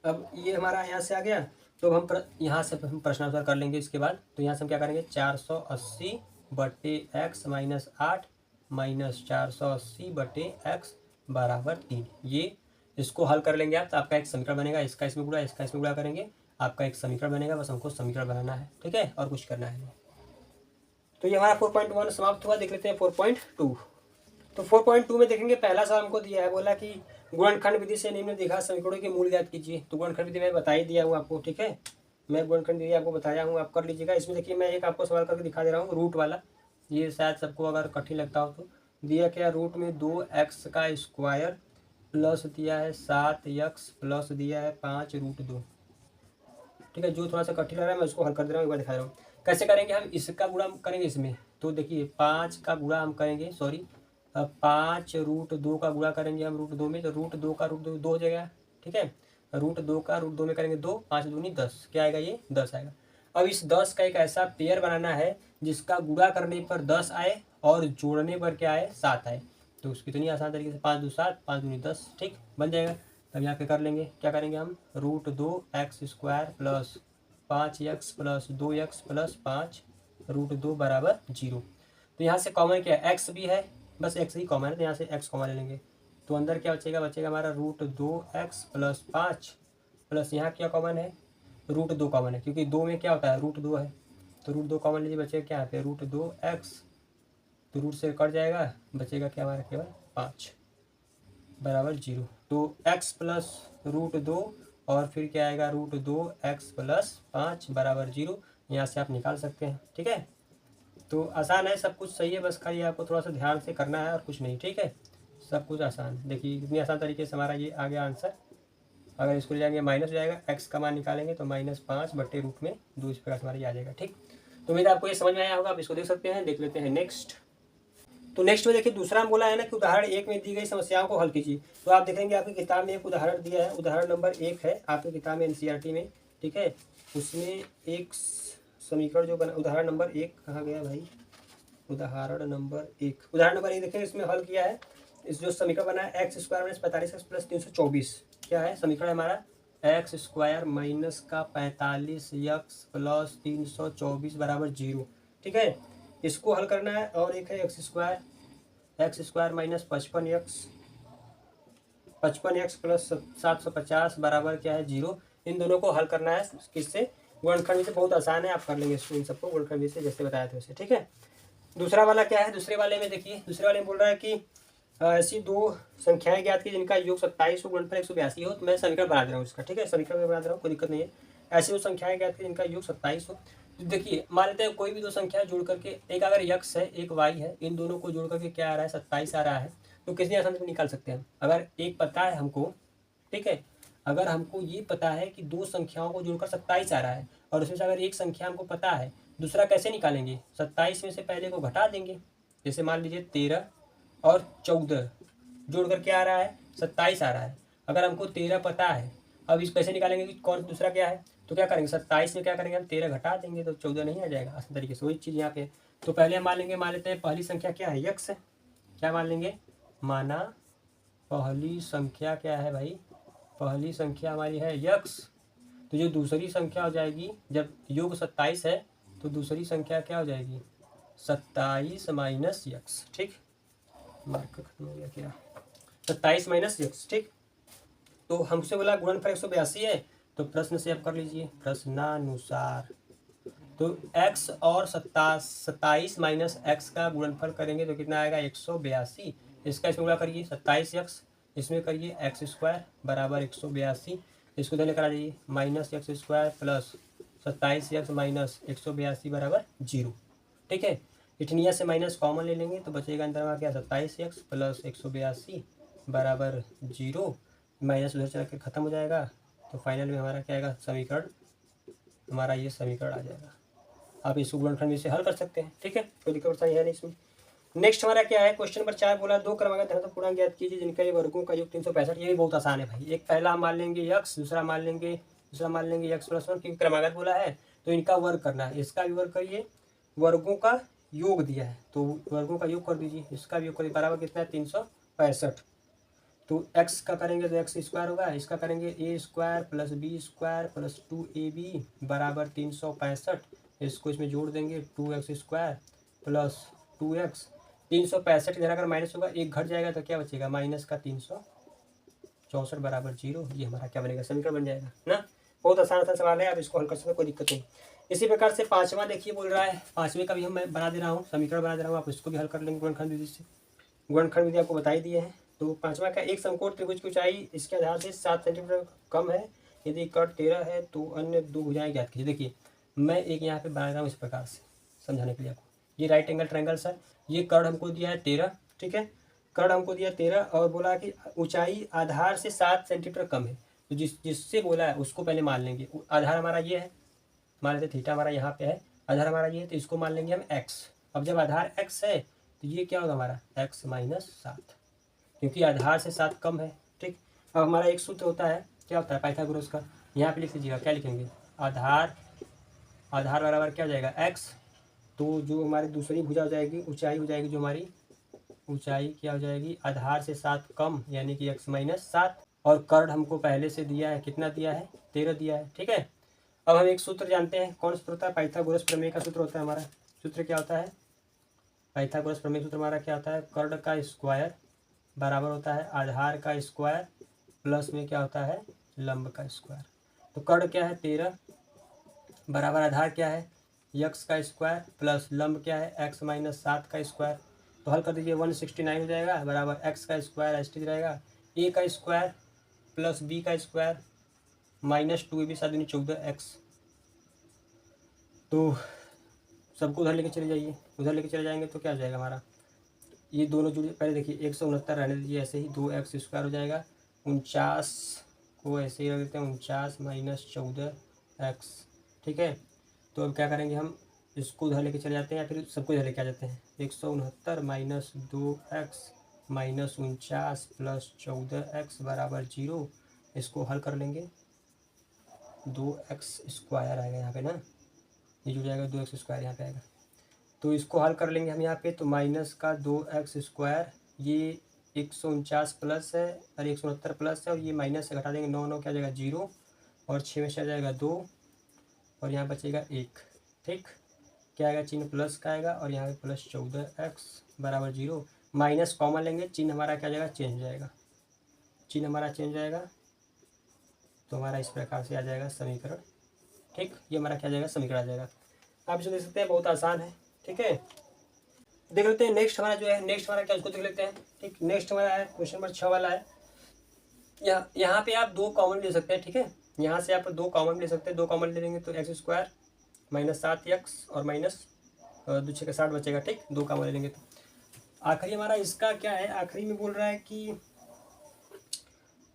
अब ये हमारा यहाँ से आ गया, तो हम यहाँ से हम प्रश्नानुसार कर लेंगे इसके बाद। तो यहाँ से हम क्या करेंगे, 480 बटे x माइनस 8 माइनस 480 बटे x बराबर 3। ये इसको हल कर लेंगे आप, तो आपका एक समीकरण बनेगा। इसका इसमें गुणा करेंगे, आपका एक समीकरण बनेगा। बस हमको समीकरण बनाना है। ठीक है, और कुछ करना है। तो ये हमारा 4.1 समाप्त हुआ। देख लेते हैं 4.2। तो 4.2 में देखेंगे, पहला सवाल हमको दिया है, बोला कि गुणनखंड विधि से निम्न दिखा समीकरणों के मूल ज्ञात कीजिए। तो गुणनखंड विधि मैं बता ही दिया हूँ आपको। ठीक है, मैं गुणनखंड विधि आपको बताया हूँ, आप कर लीजिएगा। इसमें देखिए मैं एक आपको सवाल करके दिखा दे रहा हूँ, रूट वाला। ये शायद सबको अगर कठिन लगता हो तो दिया क्या, रूट में 2x का स्क्वायर प्लस दिया है 7x प्लस दिया है 5 रूट 2। ठीक है, जो थोड़ा सा कठिन लग रहा है मैं उसको हल कर दे रहा हूँ, एक बार दिखा रहा हूँ। कैसे करेंगे, हम इसका गुणा करेंगे इसमें। तो देखिए 5 का गुणा हम करेंगे, सॉरी 5 रूट 2 का गुणा करेंगे हम रूट 2 में, तो रूट 2 का रूट 2 हो जाएगा। ठीक है, रूट 2 का रूट 2 में करेंगे 2, 5 दूनी 10, क्या आएगा, ये 10 आएगा। अब इस 10 का एक ऐसा पेयर बनाना है जिसका गुणा करने पर 10 आए और जोड़ने पर क्या आए, 7 आए। तो उसकी इतनी आसान तरीके से 5 2 7, 5 दूनी 10, ठीक बन जाएगा। तब यहाँ पे कर लेंगे, क्या करेंगे हम, root 2x square plus 5x plus 2x plus 5 root 2 बराबर 0। तो यहाँ से कॉमन क्या है, x भी है, बस x ही कॉमन है, तो यहाँ से x कॉमन ले लेंगे। तो अंदर क्या बचेगा हमारा रूट 2x प्लस 5 प्लस यहाँ क्या कॉमन है, रूट 2 कॉमन है, क्योंकि 2 में क्या होता है, रूट 2 है। तो रूट 2 कॉमन लीजिए, बचेगा क्या यहाँ पे, रूट 2x, तो रूट से कट जाएगा, बचेगा क्या हमारा केवल 5 बराबर 0। तो x प्लस रूट 2 और फिर क्या आएगा, रूट 2x प्लस 5 बराबर 0। यहाँ से आप निकाल सकते हैं। ठीक है, तो आसान है, सब कुछ सही है, बस खाली आपको थोड़ा सा ध्यान से करना है और कुछ नहीं। ठीक है, सब कुछ आसान। देखिए कितनी आसान तरीके से हमारा ये आ गया आंसर। अगर इसको ले जाएंगे माइनस हो जाएगा, x का मान निकालेंगे तो -5 बटे रूट में 2, इस प्रकार से हमारा ये आ जाएगा। ठीक, तो उम्मीद आपको ये समझ में आया होगा। आप इसको देख सकते हैं। देख लेते हैं नेक्स्ट। तो नेक्स्ट में देखिए दूसरा बोला है ना कि उदाहरण 1 में दी गई समस्याओं को हल कीजिए। तो आप देखेंगे आपकी किताब में एक उदाहरण दिया है, उदाहरण नंबर 1 है आपकी किताब में NCERT में। ठीक है, उसमें एक समीकरण जो बना, उदाहरण नंबर 1 कहाँ गया भाई, उदाहरण नंबर 1 देखिए, इसमें हल किया है। इस जो समीकरण बना है x square minus 45x plus 324, क्या है समीकरण हमारा, x स्क्वायर माइनस का 45x प्लस 324 बराबर 0। ठीक है, इसको हल करना है। और एक है x square minus 55x 55x plus 750 बराबर क्या है 0। इन दोनों को हल करना है किससे, गुणनखंड विधि से। बहुत आसान है, आप कर लेंगे इन सबको गुणनखंड विधि से जैसे बताया था वैसे, ठीक है। दूसरा वाला क्या है, दूसरे वाले में देखिए, दूसरे वाले में बोल रहा है कि ऐसी दो संख्याएं ज्ञात की जिनका योग 27 हो, गुणनफल 182 हो। तो मैं समीकरण बना दे रहा हूँ इसका, ठीक है, समीकरण में बना दे रहा हूँ, कोई दिक्कत नहीं है। ऐसी दो संख्याएं ज्ञात की जिनका योग 27 हो। तो देखिए मान लेते हैं कोई भी दो संख्या जोड़ करके, एक अगर यक्स है एक वाई है, इन दोनों को जोड़ करके क्या आ रहा है 27 आ रहा है। तो कितनी आसानी से निकाल सकते हैं, अगर एक पता है हमको, ठीक है, अगर हमको ये पता है कि दो संख्याओं को जोड़कर 27 आ रहा है, और उसमें से अगर एक संख्या हमको पता है, दूसरा कैसे निकालेंगे, 27 में से पहले को घटा देंगे। जैसे मान लीजिए 13 और 14 जोड़कर क्या आ रहा है 27 आ रहा है। अगर हमको 13 पता है, अब इस कैसे निकालेंगे कि कौन दूसरा क्या है, तो क्या करेंगे 27 में क्या करेंगे हम 13 घटा देंगे तो 14 नहीं आ जाएगा, आसान तरीके से। वही चीज़ यहाँ पे, तो पहले हम मान लेते हैं पहली संख्या क्या है यक्स है। क्या मान लेंगे, माना पहली संख्या क्या है भाई, पहली संख्या हमारी है यक्स। तो जो दूसरी संख्या हो जाएगी, जब योग 27 है तो दूसरी संख्या क्या हो जाएगी 27 माइनस यक्स, ठीक। मार्क खत्म हो गया क्या, 27 माइनस यक्स, ठीक। तो हमसे बोला गुणनफल 182 है, तो प्रश्न से आप कर लीजिए प्रश्नानुसार। तो x और 27 माइनस एक्स का गुणनफल करेंगे तो कितना आएगा 182। इसका इसमें गुणा करिए 27x, इसमें करिए एक्स स्क्वायर बराबर 182। इसको इधर लेकर आ जाइए, minus x square plus 27x minus 182 बराबर 0, ठीक है। इटनिया से माइनस कॉमन ले लेंगे तो बचेगा अंदर में क्या 27x प्लस 182 बराबर 0। माइनस उधर चला के खत्म हो जाएगा, तो फाइनल में हमारा क्या आएगा समीकरण, हमारा ये समीकरण आ जाएगा। आप इसको गुणनखंड से हल कर सकते हैं, ठीक है, कोई दिक्कत परेशानी है नहीं इसमें। नेक्स्ट हमारा क्या है, क्वेश्चन नंबर 4 बोला दो क्रमागत धनात्मक पूर्णांक ज्ञात कीजिए जिनका ये वर्गों का योग 365। ये भी बहुत आसान है भाई, एक पहला मान लेंगे यक्स, दूसरा मान लेंगे यक्स प्लस 1, क्योंकि क्रमागत बोला है तो इनका वर्ग करना है। इसका भी वर्ग करिए, वर्गों का योग दिया है तो वर्गों का योग कर दीजिए, इसका भी योग करिए, बराबर कितना है 365। तो एक्स का करेंगे तो एक्स स्क्वायर होगा, इसका करेंगे A square plus B square plus 2ab बराबर 365। इसको इसमें जोड़ देंगे 2x स्क्वायर प्लस 2x। 365 इधर अगर माइनस होगा एक घट जाएगा तो क्या बचेगा माइनस का 364 बराबर 0। ये हमारा क्या बनेगा समीकरण बन जाएगा ना। बहुत आसान सवाल है, आप इसको हल कर सकते हो, कोई दिक्कत नहीं। इसी प्रकार से पाँचवा देखिए बोल रहा है, पाँचवें का भी हम मैं बना दे रहा हूँ, समीकरण बना दे रहा हूँ, आप इसको भी हल कर लेंगे गुणनखंड विधि से। गुणनखंड विधि आपको बताई दिए हैं। तो पांचवा का एक समकोण त्रिभुज की ऊंचाई इसके आधार से 7 सेंटीमीटर कम है, यदि कट 13 है तो अन्य दो भुजाएं ज्ञात कीजिए। देखिए मैं एक यहाँ पे बना रहा हूँ इस प्रकार से समझाने के लिए आपको, ये राइट एंगल ट्रायंगल सर, ये कर्ण हमको दिया है 13, ठीक है, कर्ण हमको दिया 13 और बोला कि ऊंचाई आधार से 7 सेंटीमीटर कम है। तो जिससे बोला है उसको पहले मान लेंगे। आधार हमारा ये है, मान लेते थीटा हमारा यहाँ पे है, आधार हमारा ये है तो इसको मान लेंगे हम एक्स। अब जब आधार एक्स है तो ये क्या होगा हमारा एक्स माइनस 7, क्योंकि आधार से 7 कम है, ठीक। अब हमारा एक सूत्र होता है, क्या होता है पाइथागोरस का, यहाँ पे लिख लीजिएगा, क्या लिखेंगे आधार बराबर क्या हो जाएगा एक्स। तो जो हमारी दूसरी भुजा हो जाएगी, ऊंचाई हो जाएगी, जो हमारी ऊंचाई क्या हो जाएगी आधार से 7 कम यानी कि एक्स माइनस 7। और कर्ण हमको पहले से दिया है, कितना दिया है 13 दिया है, ठीक है। अब हम एक सूत्र जानते हैं, कौन सूत्र होता है पाइथागोरस प्रमेय का सूत्र होता है हमारा। सूत्र क्या होता है पाइथागोरस प्रमेय सूत्र हमारा क्या होता है, कर्ण का स्क्वायर बराबर होता है आधार का स्क्वायर प्लस में क्या होता है लंब का स्क्वायर। तो कर्ण क्या है 13 बराबर आधार क्या है यक्स का स्क्वायर प्लस लंब क्या है एक्स माइनस 7 का स्क्वायर। तो हल कर दीजिए 169 हो जाएगा बराबर एक्स का स्क्वायर एस टी रहेगा, ए का स्क्वायर प्लस बी का स्क्वायर माइनस 2ab 7 दूनी 14x। तो सबको उधर लेके चले जाइए, उधर लेके चले जाएंगे तो क्या हो जाएगा हमारा, ये दोनों जुड़े, पहले देखिए 169 रहने दीजिए ऐसे ही, 2x स्क्वायर हो जाएगा, 49 को ऐसे ही रख देते हैं 49 माइनस 14x, ठीक है। तो अब क्या करेंगे हम इसको उधर लेके चले जाते हैं या फिर सबको इधर लेके आ जाते हैं, 169 minus 2x minus 49 plus 14x बराबर 0। इसको हल कर लेंगे 2x स्क्वायर आएगा यहाँ पे ना, ये जुड़ जाएगा 2x स्क्वायर यहाँ पे आएगा। तो इसको हल कर लेंगे हम यहाँ पे, तो माइनस का 2x स्क्वायर, ये 149 प्लस है और 169 प्लस है और ये माइनस से घटा देंगे 9 क्या जाएगा 0 और 6 में से आ जाएगा 2 और यहाँ बचेगा 1, ठीक। क्या आएगा चिन्ह प्लस का आएगा और यहाँ पे प्लस 14x बराबर 0। माइनस कॉमन लेंगे, चिन्ह हमारा क्या जाएगा चेंज हो जाएगा, चिन्ह हमारा चेंज हो जाएगा, तो हमारा इस प्रकार से आ जाएगा समीकरण। ठीक, ये हमारा क्या आ जाएगा, समीकरण आ जाएगा। आप इसे देख सकते हैं, बहुत आसान है। ठीक है, देख लेते हैं नेक्स्ट हमारा जो है, नेक्स्ट हमारा क्या उसको देख लेते हैं। ठीक, नेक्स्ट हमारा है क्वेश्चन नंबर 6 वाला है। यहाँ पे आप दो कॉमन ले सकते हैं। ठीक है, यहाँ से आप दो कॉमन ले सकते हैं। दो कॉमन ले लेंगे तो एक्स स्क्वायर माइनस 7x और माइनस 2 6 60 बचेगा। ठीक, दो कॉमन ले लेंगे तो आखिरी हमारा इसका क्या है, आखिरी में बोल रहा है कि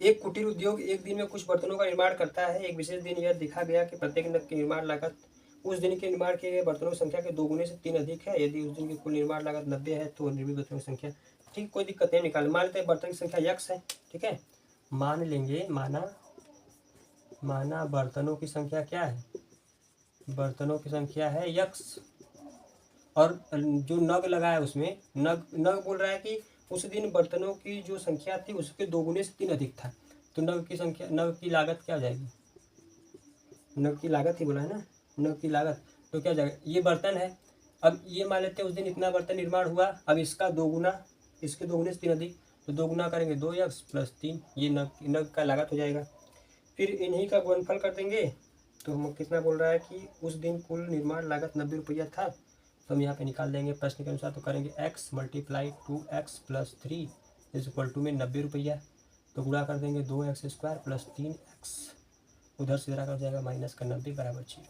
एक कुटीर उद्योग एक दिन में कुछ बर्तनों का निर्माण करता है। एक विशेष दिन यह देखा गया कि प्रत्येक नग की निर्माण लागत उस दिन के निर्माण किए गए बर्तनों की संख्या के 2 गुने से 3 अधिक है। यदि उस दिन की कुल निर्माण लागत 90 है तो निर्मित बर्तनों की संख्या, ठीक, कोई दिक्कत नहीं, निकाल। मान लेते हैं बर्तन की संख्या x है। ठीक है, मान लेंगे, माना बर्तनों की संख्या क्या है, बर्तनों की संख्या है x, और जो नग लगा है उसमें नग बोल रहा है कि उस दिन बर्तनों की जो संख्या थी उसके 2 गुने से 3 अधिक था। तो नग की संख्या, नग की लागत क्या हो जाएगी, नग की लागत ही बोला है ना, नग की लागत, तो क्या हो जाएगा, ये बर्तन है। अब ये मान लेते हैं उस दिन इतना बर्तन निर्माण हुआ, अब इसका 2 गुना, इसके 2 गुने से 3 अधिक, तो 2 गुना करेंगे 2x प्लस 3, ये नग का लागत हो जाएगा। फिर इन्हीं का गुणनफल कर देंगे तो हम कितना बोल रहा है कि उस दिन कुल निर्माण लागत 90 रुपया था, तो हम यहाँ पे निकाल देंगे प्रश्न के अनुसार। तो करेंगे x multiply 2x plus 3 is equal to में 90 रुपया, तो गुणा कर देंगे 2x स्क्वायर प्लस 3x, उधर से इधर कर जाएगा माइनस का 90 बराबर 0।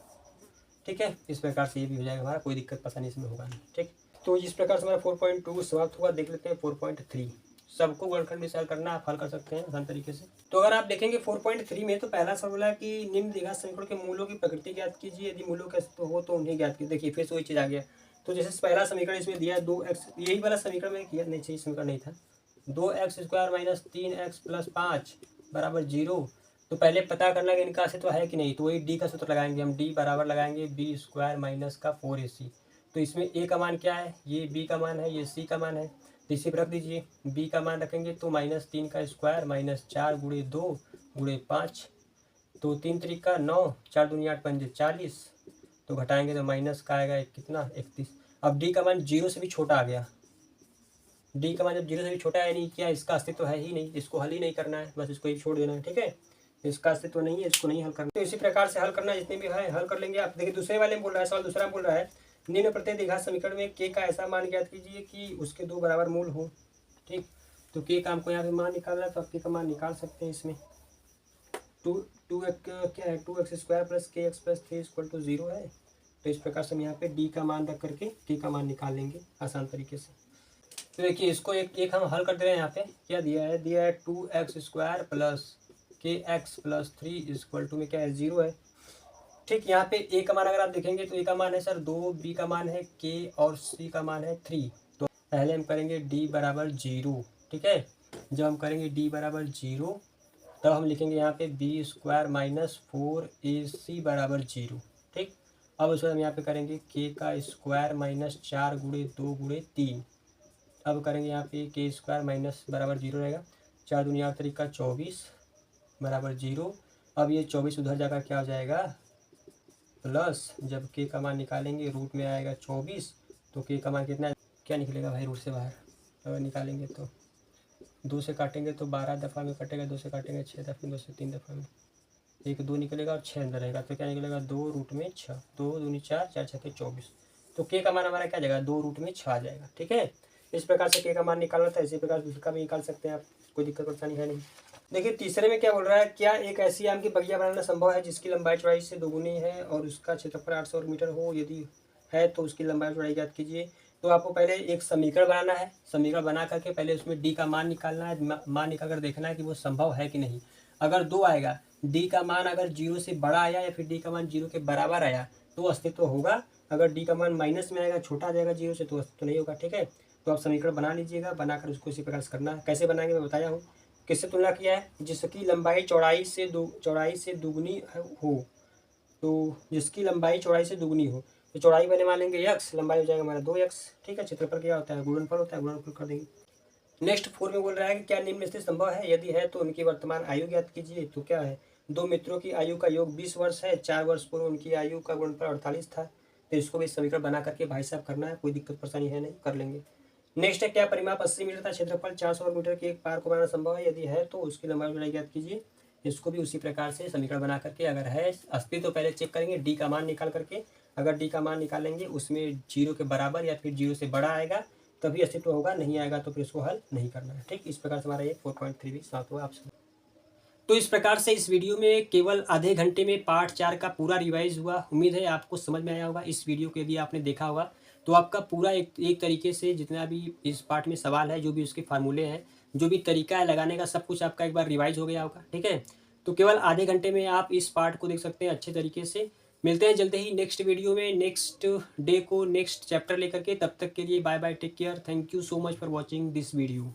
ठीक है, इस प्रकार से ये भी हो जाएगा हमारा, कोई दिक्कत परेशानी इसमें होगा नहीं। ठीक, तो इस प्रकार से हमारा 4.2 समाप्त हुआ। देख लेते हैं 4.3, सबको वर्गखंड में सॉल्व करना, आप हल कर सकते हैं आसान तरीके से। तो अगर आप देखेंगे 4.3 में, तो पहला सवाल है कि निम्न द्विघात समीकरण के मूलों की प्रकृति ज्ञात कीजिए, यदि मूलों के अस्तित्व हो तो उन्हें ज्ञात कीजिए। देखिए फिर से वही चीज़ आ गया। तो जैसे पहला समीकरण इसमें दिया है 2x, यही वाला समीकरण में किया नहीं, चाहिए समीकरण नहीं था, 2x square minus 3x plus 5 बराबर 0। तो पहले पता करना कि इनका अस्तित्व है कि नहीं, तो वही डी का सूत्र लगाएंगे हम, डी बराबर लगाएंगे बी स्क्वायर माइनस का 4ac। तो इसमें ए का मान क्या है, ये बी का मान है, ये सी का मान है, तो इसी पर रख दीजिए। बी का मान रखेंगे तो -3 का स्क्वायर माइनस 4 गुणे 2 गुणे 5, तो 3 तरीका 9, 4 दूनी 8 पंजे 40, तो घटाएंगे तो माइनस का आएगा कितना 31। अब डी का मान 0 से भी छोटा आ गया, डी का मान जब 0 से भी छोटा है, नहीं क्या इसका अस्तित्व है ही नहीं, इसको हल ही नहीं करना है, बस इसको ही छोड़ देना है। ठीक है, इसका अस्तित्व नहीं है, इसको नहीं हल करना। तो इसी प्रकार से हल करना, जितने भी है हल कर लेंगे। आप देखिए दूसरे वाले में बोल रहा है, सवाल दूसरा बोल रहा है, निम्न प्रत्येक द्विघात समीकरण में के का ऐसा मान ज्ञात कीजिए कि उसके 2 बराबर मूल हो। ठीक, तो के का हमको यहाँ पे मान निकालना है, तो आप के का मान निकाल सकते हैं इसमें। क्या है, 2x स्क्वायर प्लस के एक्स प्लस 3 इक्वल टू 0 है। तो इस प्रकार से हम यहाँ पे डी का मान रख करके के का मान निकाल लेंगे आसान तरीके से। तो देखिए इसको एक हम हल कर दे रहे हैं। यहाँ पे क्या दिया है, 2x स्क्वायर प्लस के एक्स प्लस 3 इक्वल टू में क्या है 0 है। ठीक, यहाँ पे ए का मान अगर आप देखेंगे तो ए का मान है सर 2, बी का मान है के और सी का मान है 3। तो पहले हम करेंगे डी बराबर 0। ठीक है, जब हम करेंगे डी बराबर 0 तब हम लिखेंगे यहाँ पे बी स्क्वायर माइनस 4ac बराबर 0। ठीक, अब उसमें हम यहाँ पे करेंगे के का स्क्वायर माइनस 4 गुणे 2 गुणे 3। अब करेंगे यहाँ पे के स्क्वायर माइनस बराबर 0 रहेगा, 4 दूनी 8 तरीका 24 बराबर 0। अब ये 24 उधर जाकर क्या हो जाएगा प्लस, जब के का मान निकालेंगे रूट में आएगा 24, तो के का मान कितना, क्या निकलेगा भाई रूट से बाहर, अगर निकालेंगे तो 2 से काटेंगे तो 12 दफ़ा में कटेगा, 2 से काटेंगे 6 दफ़ा में, 2 से 3 दफ़ा में, 1 2 निकलेगा और 6 अंदर रहेगा, तो क्या निकलेगा 2 रूट में 6, 2 दूनी 4, 4 6 24। तो के का मान हमारा क्या जाएगा 2 रूट में 6 आ जाएगा। ठीक है, इस प्रकार से के का मान निकालना था, इसी प्रकार दूसरे का भी निकाल सकते हैं आप, कोई दिक्कत परेशानी है नहीं। देखिए तीसरे में क्या बोल रहा है, क्या एक ऐसी आम की बगिया बनाना संभव है जिसकी लंबाई चौड़ाई से 2 गुनी है और उसका क्षेत्रफल 800 मीटर हो, यदि है तो उसकी लंबाई चौड़ाई ज्ञात कीजिए। तो आपको पहले एक समीकरण बनाना है, समीकरण बना करके पहले उसमें डी का मान निकालना है, मान निकाल कर देखना है कि वो संभव है कि नहीं। अगर 2 आएगा, डी का मान अगर 0 से बड़ा आया या फिर डी का मान 0 के बराबर आया तो अस्तित्व होगा, अगर डी का मान माइनस में आएगा, छोटा आ जाएगा 0 से, तो अस्तित्व नहीं होगा। ठीक है, तो आप समीकरण बना लीजिएगा, बनाकर उसको इसी प्रकार से करना है। कैसे बनाएंगे मैं बताया हूँ। किससे तुलना किया है, जिसकी लंबाई चौड़ाई से दुगनी हो, तो जिसकी लंबाई चौड़ाई से दुगनी हो, तो चौड़ाई बने मानेंगे x, लंबाई हो जाएगा हमारा 2x। ठीक है, क्षेत्रफल क्या होता है गुणनफल होता है, गुणनफल कर देंगे। नेक्स्ट 4 में बोल रहा है कि क्या निम्न स्थिति संभव है, यदि है तो उनकी वर्तमान आयु ज्ञात कीजिए। तो क्या है, 2 मित्रों की आयु का योग 20 वर्ष है, 4 वर्ष पूर्व उनकी आयु का गुणनफल 48 था। तो इसको भी समीकरण बना करके भाई साहब करना है, कोई दिक्कत परेशानी है नहीं, कर लेंगे। नेक्स्ट है, क्या परिमाप 80 मीटर तथा क्षेत्रफल 400 वर्ग मीटर के एक पार को बनाना संभव है? यदि है तो उसकी लंबाई चौड़ाई ज्ञात कीजिए। इसको भी उसी प्रकार से समीकरण बना करके, अगर है 80 तो पहले चेक करेंगे डी का मान निकाल करके। अगर डी का मान निकालेंगे उसमें 0 के बराबर या फिर 0 से बड़ा आएगा तभी अस्तित्व होगा, नहीं आएगा तो फिर उसको हल नहीं करना है। ठीक, इस प्रकार से हमारा ये 4.3 भी समाप्त हुआ आपसे। तो इस प्रकार से इस वीडियो में केवल आधे घंटे में पार्ट 4 का पूरा रिवाइज हुआ। उम्मीद है आपको समझ में आया होगा। इस वीडियो को यदि आपने देखा होगा तो आपका पूरा एक तरीके से जितना भी इस पार्ट में सवाल है, जो भी उसके फार्मूले हैं, जो भी तरीका है लगाने का, सब कुछ आपका एक बार रिवाइज हो गया होगा। ठीक है, तो केवल आधे घंटे में आप इस पार्ट को देख सकते हैं अच्छे तरीके से। मिलते हैं जल्दी ही नेक्स्ट वीडियो में, नेक्स्ट डे को नेक्स्ट चैप्टर लेकर के। तब तक के लिए bye bye, take care, thank you so much for watching this video.